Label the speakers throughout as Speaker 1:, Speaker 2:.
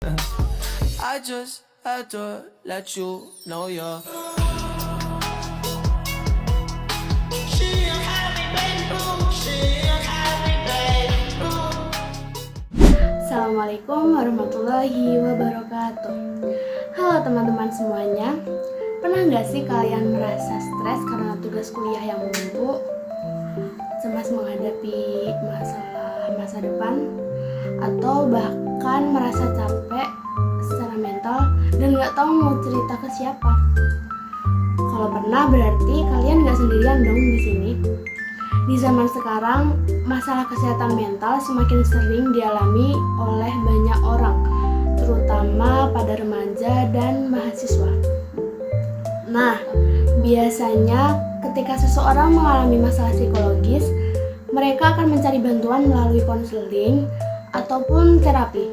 Speaker 1: I just had to let you know you're.
Speaker 2: Assalamualaikum warahmatullahi wabarakatuh. Halo teman-teman semuanya. Pernah nggak sih kalian merasa stres karena tugas kuliah yang menumpuk, cemas menghadapi masalah masa depan, atau bahkan merasa capek secara mental dan nggak tahu mau cerita ke siapa? Kalau pernah, berarti kalian nggak sendirian dong di sini. Di zaman sekarang, masalah kesehatan mental semakin sering dialami oleh banyak orang, terutama pada remaja dan mahasiswa. Nah, biasanya ketika seseorang mengalami masalah psikologis, mereka akan mencari bantuan melalui konseling ataupun terapi.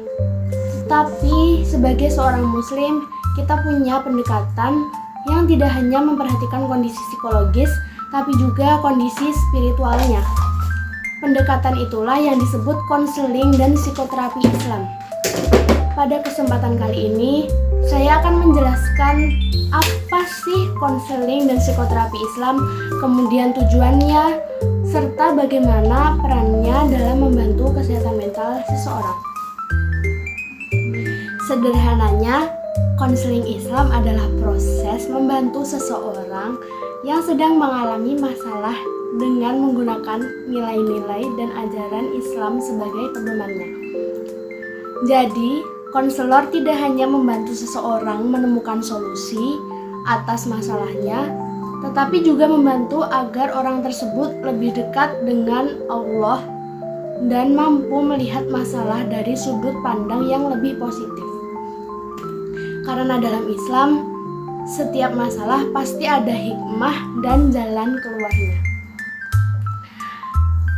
Speaker 2: Tetapi sebagai seorang muslim, kita punya pendekatan yang tidak hanya memperhatikan kondisi psikologis, tapi juga kondisi spiritualnya. Pendekatan itulah yang disebut konseling dan psikoterapi Islam. Pada kesempatan kali ini, saya akan menjelaskan apa sih konseling dan psikoterapi Islam, kemudian tujuannya, serta bagaimana perannya dalam membantu kesehatan mental seseorang. Sederhananya, konseling Islam adalah proses membantu seseorang yang sedang mengalami masalah dengan menggunakan nilai-nilai dan ajaran Islam sebagai pedomannya. Jadi, konselor tidak hanya membantu seseorang menemukan solusi atas masalahnya, tetapi juga membantu agar orang tersebut lebih dekat dengan Allah dan mampu melihat masalah dari sudut pandang yang lebih positif. Karena dalam Islam, setiap masalah pasti ada hikmah dan jalan keluarnya.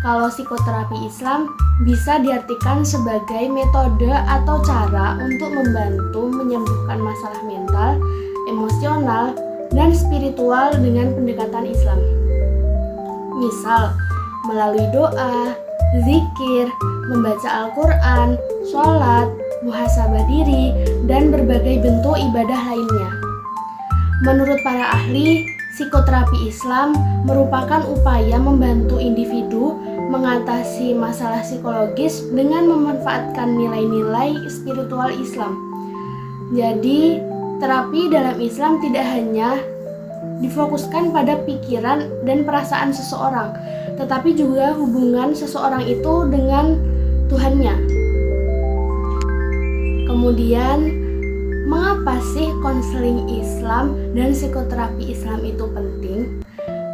Speaker 2: Kalau psikoterapi Islam bisa diartikan sebagai metode atau cara untuk membantu menyembuhkan masalah mental, emosional, dan spiritual dengan pendekatan Islam. Misal, melalui doa, zikir, membaca Al-Quran, sholat, muhasabah diri, dan berbagai bentuk ibadah lainnya. Menurut para ahli, psikoterapi Islam merupakan upaya membantu individu mengatasi masalah psikologis dengan memanfaatkan nilai-nilai spiritual Islam. Jadi, terapi dalam Islam tidak hanya difokuskan pada pikiran dan perasaan seseorang, tetapi juga hubungan seseorang itu dengan Tuhannya. Kemudian, mengapa sih konseling Islam dan psikoterapi Islam itu penting?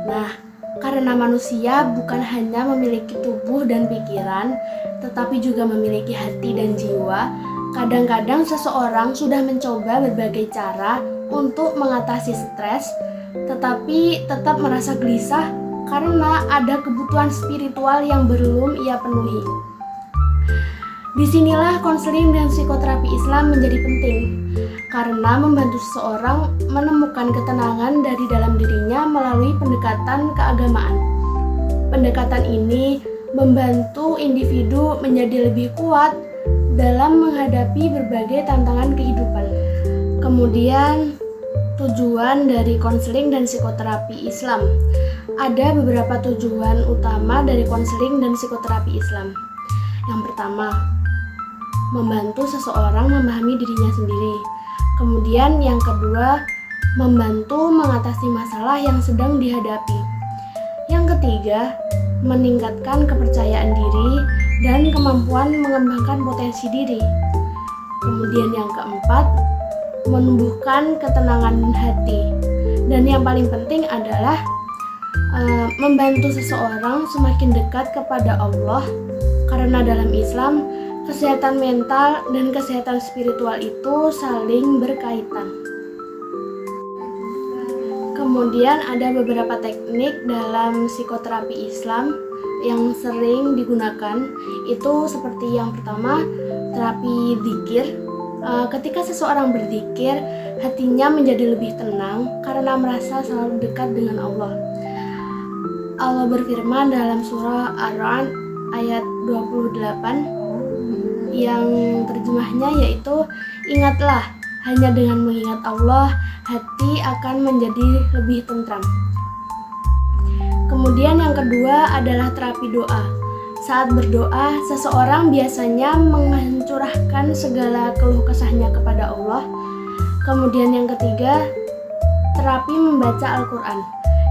Speaker 2: Nah, karena manusia bukan hanya memiliki tubuh dan pikiran, tetapi juga memiliki hati dan jiwa. Kadang-kadang seseorang sudah mencoba berbagai cara untuk mengatasi stres, tetapi tetap merasa gelisah karena ada kebutuhan spiritual yang belum ia penuhi. Disinilah konseling dan psikoterapi Islam menjadi penting, karena membantu seseorang menemukan ketenangan dari dalam dirinya melalui pendekatan keagamaan. Pendekatan ini membantu individu menjadi lebih kuat dalam menghadapi berbagai tantangan kehidupan. Kemudian, tujuan dari konseling dan psikoterapi Islam. Ada beberapa tujuan utama dari konseling dan psikoterapi Islam. Yang pertama, membantu seseorang memahami dirinya sendiri. Kemudian yang kedua, membantu mengatasi masalah yang sedang dihadapi. Yang ketiga, meningkatkan kepercayaan diri dan kemampuan mengembangkan potensi diri. Kemudian yang keempat, menumbuhkan ketenangan hati. Dan yang paling penting adalah membantu seseorang semakin dekat kepada Allah, karena dalam Islam, kesehatan mental dan kesehatan spiritual itu saling berkaitan. Kemudian ada beberapa teknik dalam psikoterapi Islam yang sering digunakan, itu seperti yang pertama, terapi zikir. Ketika seseorang berzikir, hatinya menjadi lebih tenang karena merasa selalu dekat dengan Allah. Allah berfirman dalam surah Ar-Ra'd ayat 28, yang terjemahnya yaitu ingatlah, hanya dengan mengingat Allah hati akan menjadi lebih tentram. Kemudian yang kedua adalah terapi doa. Saat berdoa, seseorang biasanya mencurahkan segala keluh kesahnya kepada Allah. Kemudian yang ketiga, terapi membaca Al-Quran.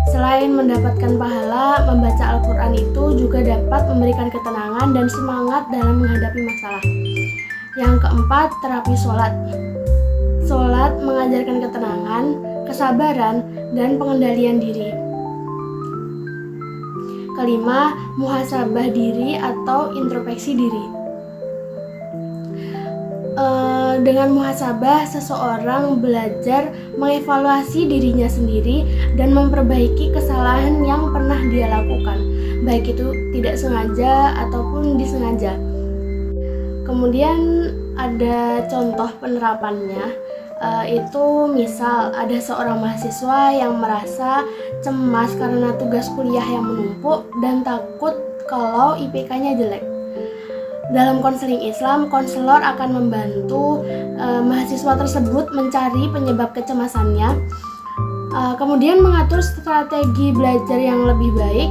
Speaker 2: Selain mendapatkan pahala, membaca Al-Quran itu juga dapat memberikan ketenangan dan semangat dalam menghadapi masalah. Yang keempat, terapi sholat. Sholat mengajarkan ketenangan, kesabaran, dan pengendalian diri. Kelima, muhasabah diri atau introspeksi diri. Dengan muhasabah, seseorang belajar mengevaluasi dirinya sendiri dan memperbaiki kesalahan yang pernah dia lakukan, baik itu tidak sengaja ataupun disengaja. Kemudian ada contoh penerapannya. Itu misal ada seorang mahasiswa yang merasa cemas karena tugas kuliah yang menumpuk dan takut kalau IPK-nya jelek. Dalam konseling Islam, konselor akan membantu mahasiswa tersebut mencari penyebab kecemasannya, kemudian mengatur strategi belajar yang lebih baik,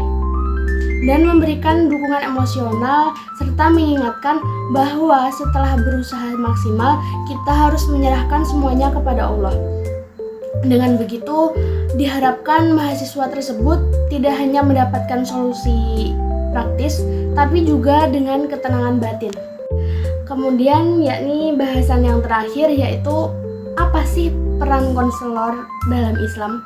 Speaker 2: dan memberikan dukungan emosional serta mengingatkan bahwa setelah berusaha maksimal kita harus menyerahkan semuanya kepada Allah. Dengan begitu diharapkan mahasiswa tersebut tidak hanya mendapatkan solusi praktis tapi juga dengan ketenangan batin. Kemudian yakni bahasan yang terakhir yaitu apa sih peran konselor dalam Islam?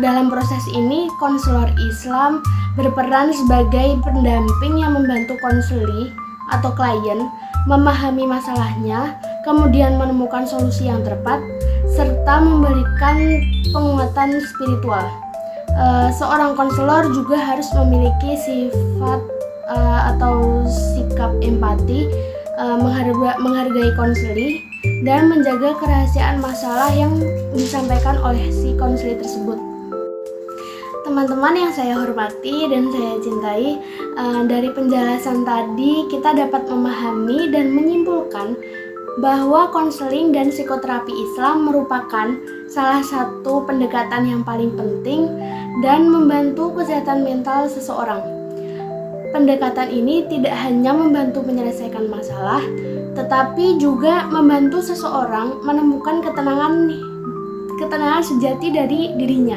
Speaker 2: Dalam proses ini, konselor Islam berperan sebagai pendamping yang membantu konseli atau klien memahami masalahnya, kemudian menemukan solusi yang tepat, serta memberikan penguatan spiritual. Seorang konselor juga harus memiliki sifat atau sikap empati, menghargai konseli, dan menjaga kerahasiaan masalah yang disampaikan oleh si konseli tersebut. Teman-teman yang saya hormati dan saya cintai, dari penjelasan tadi kita dapat memahami dan menyimpulkan bahwa konseling dan psikoterapi Islam merupakan salah satu pendekatan yang paling penting dan membantu kesehatan mental seseorang. Pendekatan ini tidak hanya membantu menyelesaikan masalah, tetapi juga membantu seseorang menemukan ketenangan sejati dari dirinya.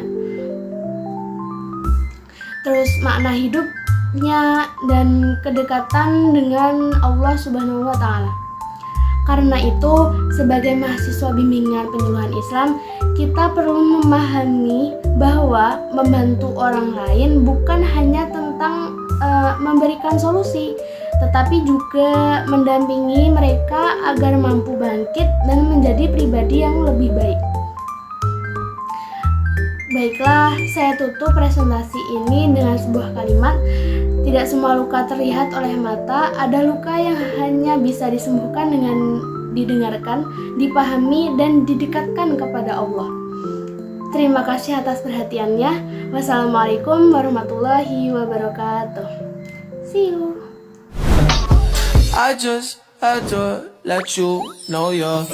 Speaker 2: Terus makna hidupnya dan kedekatan dengan Allah Subhanahu wa taala. Karena itu, sebagai mahasiswa bimbingan penyuluhan Islam, kita perlu memahami bahwa membantu orang lain bukan hanya tentang memberikan solusi, tetapi juga mendampingi mereka agar mampu bangkit dan menjadi pribadi yang lebih baik. Baiklah, saya tutup presentasi ini dengan sebuah kalimat. Tidak semua luka terlihat oleh mata, ada luka yang hanya bisa disembuhkan dengan didengarkan, dipahami, dan didekatkan kepada Allah. Terima kasih atas perhatiannya. Wassalamualaikum warahmatullahi wabarakatuh. See you.
Speaker 1: I just had to let you know you're